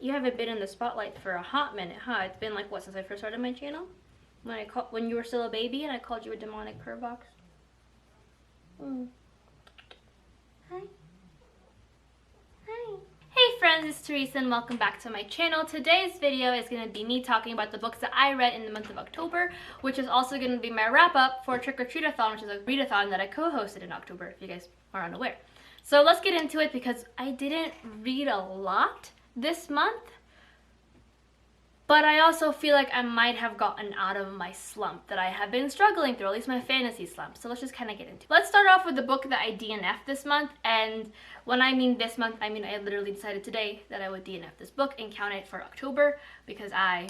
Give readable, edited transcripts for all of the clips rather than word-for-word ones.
You haven't been in the spotlight for a hot minute, huh? It's been like, what, since I first started my channel? When you were still a baby and I called you a demonic purr box? Hi. Hi. Hey friends, it's Teresa and welcome back to my channel. Today's video is going to be me talking about the books that I read in the month of October, which is also going to be my wrap-up for Trick or Treat-a-thon, which is a readathon that I co-hosted in October, if you guys are unaware. So let's get into it because I didn't read a lot this month, but I also feel like I might have gotten out of my slump that I have been struggling through, at least my fantasy slump. So let's just kind of get into it. Let's start off with the book that I DNF'd this month, and when I mean this month, I mean I literally decided today that I would DNF this book and count it for October because I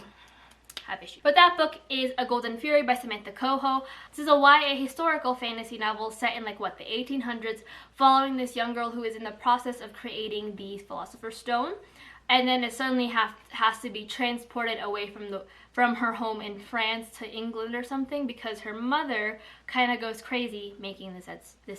have issues. But that book is A Golden Fury by Samantha Coho. This is a YA historical fantasy novel set in like what, the 1800s, following this young girl who is in the process of creating the Philosopher's Stone. And then it suddenly has to be transported away from her home in France to England or something because her mother kind of goes crazy making this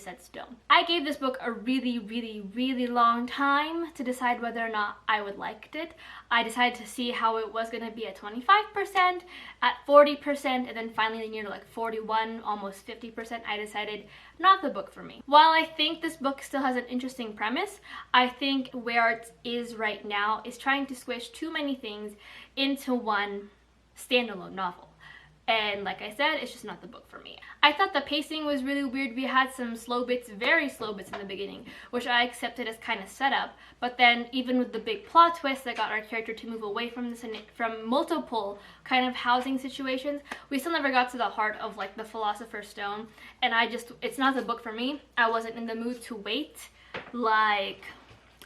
said stone. I gave this book a really long time to decide whether or not I would liked it. I decided to see how it was going to be at 25%, at 40%, and then finally near like 41, almost 50%, I decided not the book for me. While I think this book still has an interesting premise, I think where it is right now is trying to squish too many things into one standalone novel. And like I said, it's just not the book for me. I thought the pacing was really weird. We had some slow bits, very slow bits in the beginning, which I accepted as kind of setup. But then even with the big plot twist that got our character to move away from this and from multiple kind of housing situations, we still never got to the heart of like the Philosopher's Stone. And it's not the book for me. I wasn't in the mood to wait like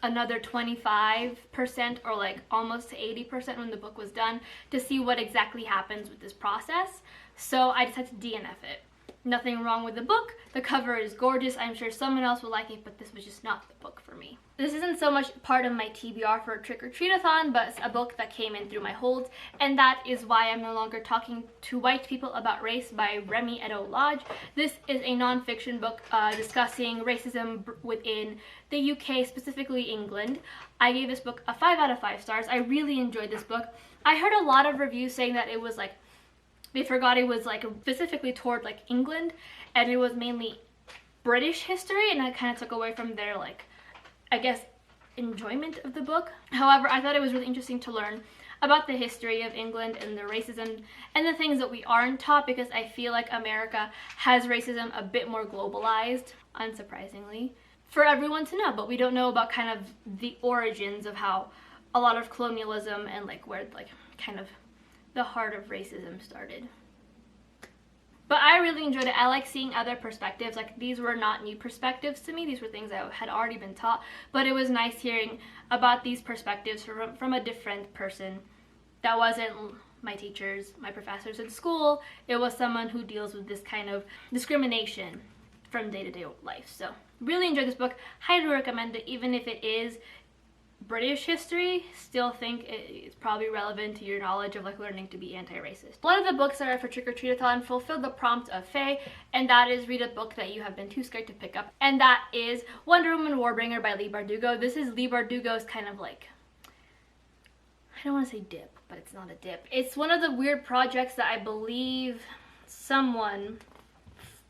another 25% or like almost to 80% when the book was done to see what exactly happens with this process. So I decided to DNF it. Nothing wrong with the book. The cover is gorgeous. I'm sure someone else will like it, but this was just not the book for me. This isn't so much part of my TBR for Trick or Treat-a-thon, but it's a book that came in through my holds, and that is why I'm no longer talking to white people about race by Remy Eddo-Lodge. This is a non-fiction book discussing racism within the UK, specifically England. I gave this book a 5 out of 5 stars. I really enjoyed this book. I heard a lot of reviews saying that it was like, they forgot it was like specifically toward like England and it was mainly British history, and that kind of took away from their like, I guess, enjoyment of the book. However, I thought it was really interesting to learn about the history of England and the racism and the things that we aren't taught, because I feel like America has racism a bit more globalized, unsurprisingly, for everyone to know, but we don't know about kind of the origins of how a lot of colonialism and like where like kind of the heart of racism started. But I really enjoyed it. I like seeing other perspectives. Like, these were not new perspectives to me. These were things I had already been taught, but it was nice hearing about these perspectives from a different person that wasn't my teachers, my professors in school. It was someone who deals with this kind of discrimination from day-to-day life. So really enjoyed this book. Highly recommend it, even if it is British history. Still think it's probably relevant to your knowledge of like learning to be anti-racist. One of the books that I read for Trick or Treat-a-thon fulfilled the prompt of Faye, and that is read a book that you have been too scared to pick up, and that is Wonder Woman Warbringer by Leigh Bardugo. This is Leigh Bardugo's kind of like, I don't want to say dip, but it's not a dip. It's one of the weird projects that I believe someone,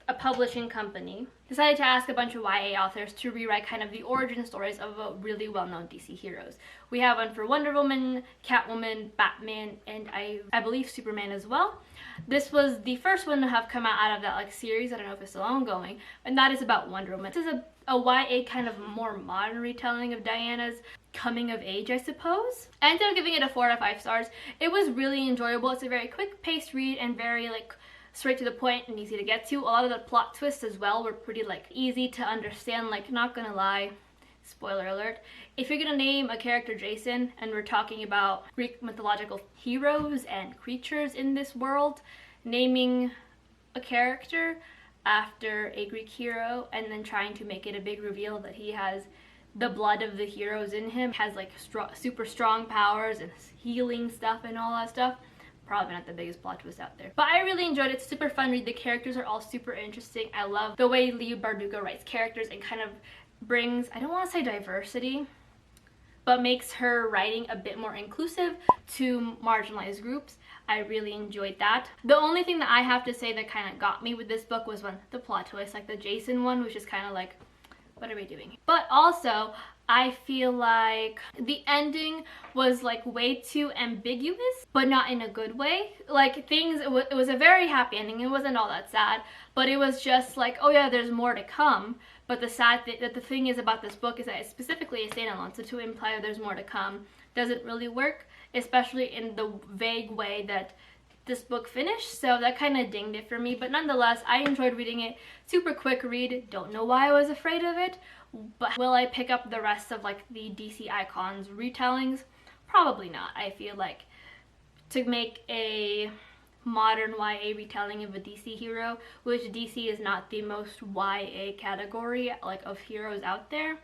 a publishing company, decided to ask a bunch of YA authors to rewrite kind of the origin stories of really well-known DC heroes. We have one for Wonder Woman, Catwoman, Batman, and I believe Superman as well. This was the first one to have come out of that like series. I don't know if it's still ongoing, and that is about Wonder Woman. This is a YA kind of more modern retelling of Diana's coming of age, I suppose. I ended up giving it a 4 out of 5 stars. It was really enjoyable. It's a very quick-paced read and very like straight to the point and easy to get to. A lot of the plot twists as well were pretty like easy to understand. Like, not gonna lie, spoiler alert, if you're gonna name a character Jason, and we're talking about Greek mythological heroes and creatures in this world, naming a character after a Greek hero and then trying to make it a big reveal that he has the blood of the heroes in him, has like super strong powers and healing stuff and all that stuff, probably not the biggest plot twist out there. But I really enjoyed it. It's super fun read. The characters are all super interesting. I love the way Leigh Bardugo writes characters and kind of brings, I don't want to say diversity, but makes her writing a bit more inclusive to marginalized groups. I really enjoyed that. The only thing that I have to say that kind of got me with this book was when the plot twist, like the Jason one, which is kind of like, what are we doing? But also, I feel like the ending was like way too ambiguous, but not in a good way. Like it was a very happy ending. It wasn't all that sad, but it was just like, oh yeah, there's more to come. But the sad thing, that the thing is about this book is that it's specifically a standalone, so to imply there's more to come doesn't really work, especially in the vague way that this book finished. So that kind of dinged it for me, but nonetheless, I enjoyed reading it. Super quick read. Don't know why I was afraid of it, but will I pick up the rest of like the DC Icons retellings? Probably not. I feel like to make a modern YA retelling of a DC hero, which DC is not the most YA category like of heroes out there,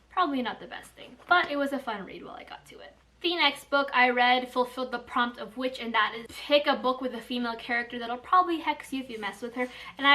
probably not the best thing, but it was a fun read while I got to it. The next book I read fulfilled the prompt of which, and that is pick a book with a female character that'll probably hex you if you mess with her. And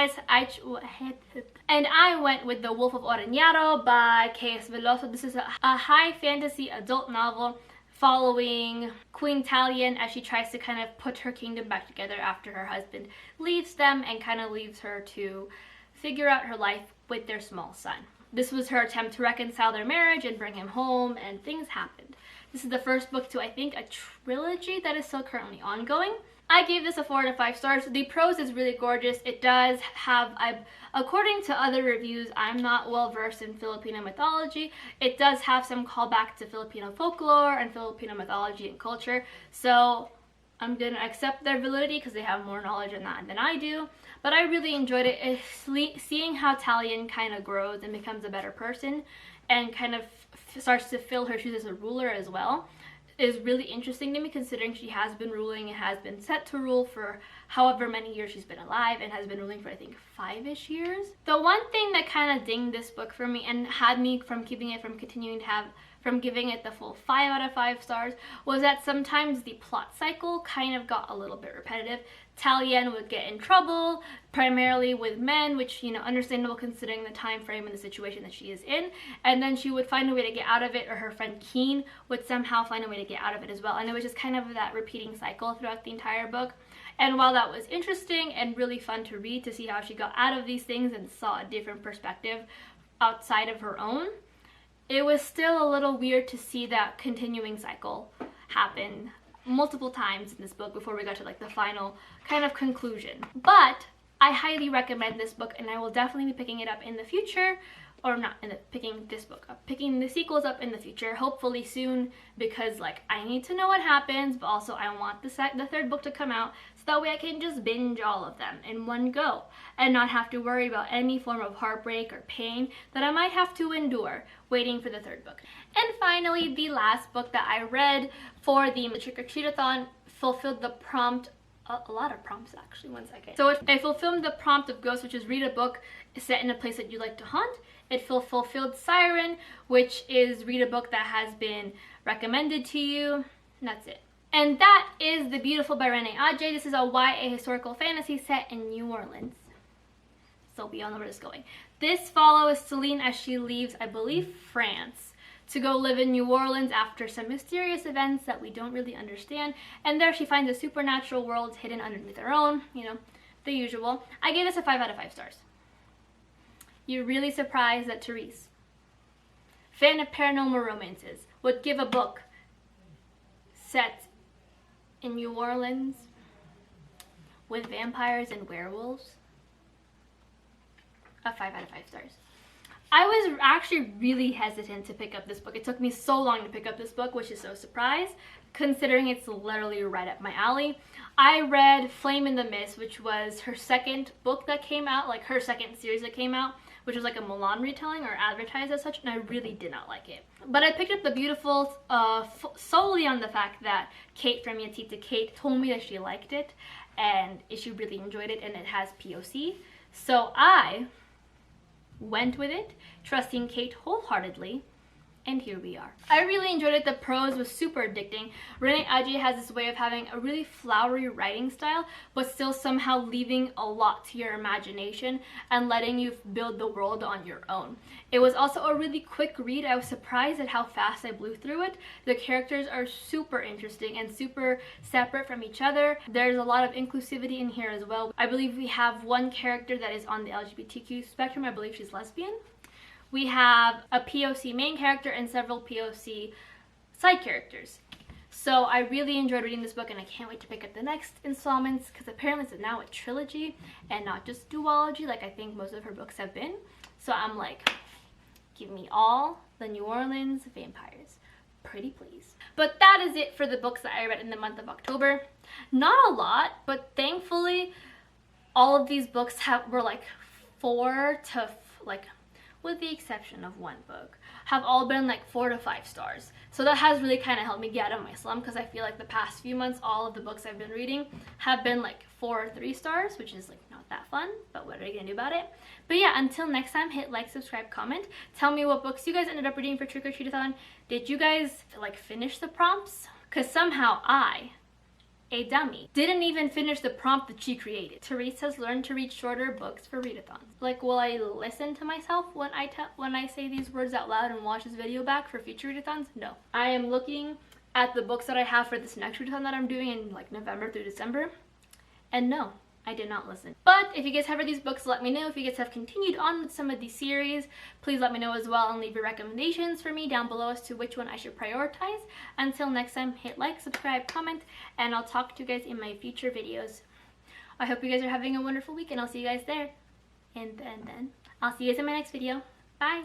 I went with The Wolf of Oronaro by K.S. Veloso. This is a high fantasy adult novel following Queen Talion as she tries to kind of put her kingdom back together after her husband leaves them and kind of leaves her to figure out her life with their small son. This was her attempt to reconcile their marriage and bring him home, and things happened. This is the first book to, I think, a trilogy that is still currently ongoing. I gave this a 4 out of 5 stars. The prose is really gorgeous. It does have, according to other reviews, I'm not well versed in Filipino mythology. It does have some callback to Filipino folklore and Filipino mythology and culture. So I'm going to accept their validity because they have more knowledge on that than I do. But I really enjoyed it. It's seeing how Talion kind of grows and becomes a better person and kind of starts to fill her shoes as a ruler as well is really interesting to me, considering she has been ruling and has been set to rule for however many years she's been alive and has been ruling for I think 5-ish years. The one thing that kind of dinged this book for me and had me from giving it the full 5 out of 5 stars was that sometimes the plot cycle kind of got a little bit repetitive. Talion would get in trouble, primarily with men, which, you know, understandable considering the time frame and the situation that she is in, and then she would find a way to get out of it, or her friend Keen would somehow find a way to get out of it as well, and it was just kind of that repeating cycle throughout the entire book. And while that was interesting and really fun to read, to see how she got out of these things and saw a different perspective outside of her own, it was still a little weird to see that continuing cycle happen multiple times in this book before we got to like the final kind of conclusion. But I highly recommend this book, and I will definitely be picking it up in the future, or not in the picking this book up, picking the sequels up in the future, hopefully soon, because like I need to know what happens, but also I want the third book to come out so that way I can just binge all of them in one go and not have to worry about any form of heartbreak or pain that I might have to endure waiting for the third book. And finally, the last book that I read for the Trick-or-Treat-a-thon fulfilled the prompt, a lot of prompts actually, one second. So it fulfilled the prompt of Ghost, which is read a book set in a place that you like to haunt. It fulfilled Siren, which is read a book that has been recommended to you, and that's it. And that is The Beautiful by Renee Adjei. This is a YA historical fantasy set in New Orleans. So we all know where this is going. This follows Celine as she leaves, I believe, France to go live in New Orleans after some mysterious events that we don't really understand. And there she finds a supernatural world hidden underneath her own, you know, the usual. I gave this a 5 out of 5 stars. You're really surprised that Therese, fan of paranormal romances, would give a book set in New Orleans with vampires and werewolves a 5 out of 5 stars. I was actually really hesitant to pick up this book. It took me so long to pick up this book, which is so surprised, considering it's literally right up my alley. I read Flame in the Mist, which was her second book that came out, like her second series that came out, which was like a Mulan retelling or advertised as such, and I really did not like it. But I picked up The Beautiful solely on the fact that Kate from Yatita Kate told me that she liked it and she really enjoyed it, and it has POC. So I went with it, trusting Kate wholeheartedly, and here we are. I really enjoyed it. The prose was super addicting. Renee Adjei has this way of having a really flowery writing style, but still somehow leaving a lot to your imagination and letting you build the world on your own. It was also a really quick read. I was surprised at how fast I blew through it. The characters are super interesting and super separate from each other. There's a lot of inclusivity in here as well. I believe we have one character that is on the LGBTQ spectrum. I believe she's lesbian. We have a POC main character and several POC side characters. So I really enjoyed reading this book, and I can't wait to pick up the next installments, because apparently it's now a trilogy and not just duology like I think most of her books have been. So I'm like, give me all the New Orleans vampires. Pretty please. But that is it for the books that I read in the month of October. Not a lot, but thankfully all of these books were like 4 to with the exception of one book, have all been like 4 to 5 stars. So that has really kind of helped me get out of my slump, because I feel like the past few months all of the books I've been reading have been like 4 or 3 stars, which is like not that fun, but what are you gonna do about it? But yeah, until next time, hit like, subscribe, comment. Tell me what books you guys ended up reading for Trick or Treat-a-thon. Did you guys like finish the prompts? Because somehow I, a dummy, didn't even finish the prompt that she created. Therese has learned to read shorter books for readathons. Like, will I listen to myself when I say these words out loud and watch this video back for future readathons? No. I am looking at the books that I have for this next readathon that I'm doing in like November through December, and no, I did not listen. But if you guys have read these books, let me know. If you guys have continued on with some of these series, please let me know as well, and leave your recommendations for me down below as to which one I should prioritize. Until next time, hit like, subscribe, comment, and I'll talk to you guys in my future videos. I hope you guys are having a wonderful week, and I'll see you guys there. And then I'll see you guys in my next video.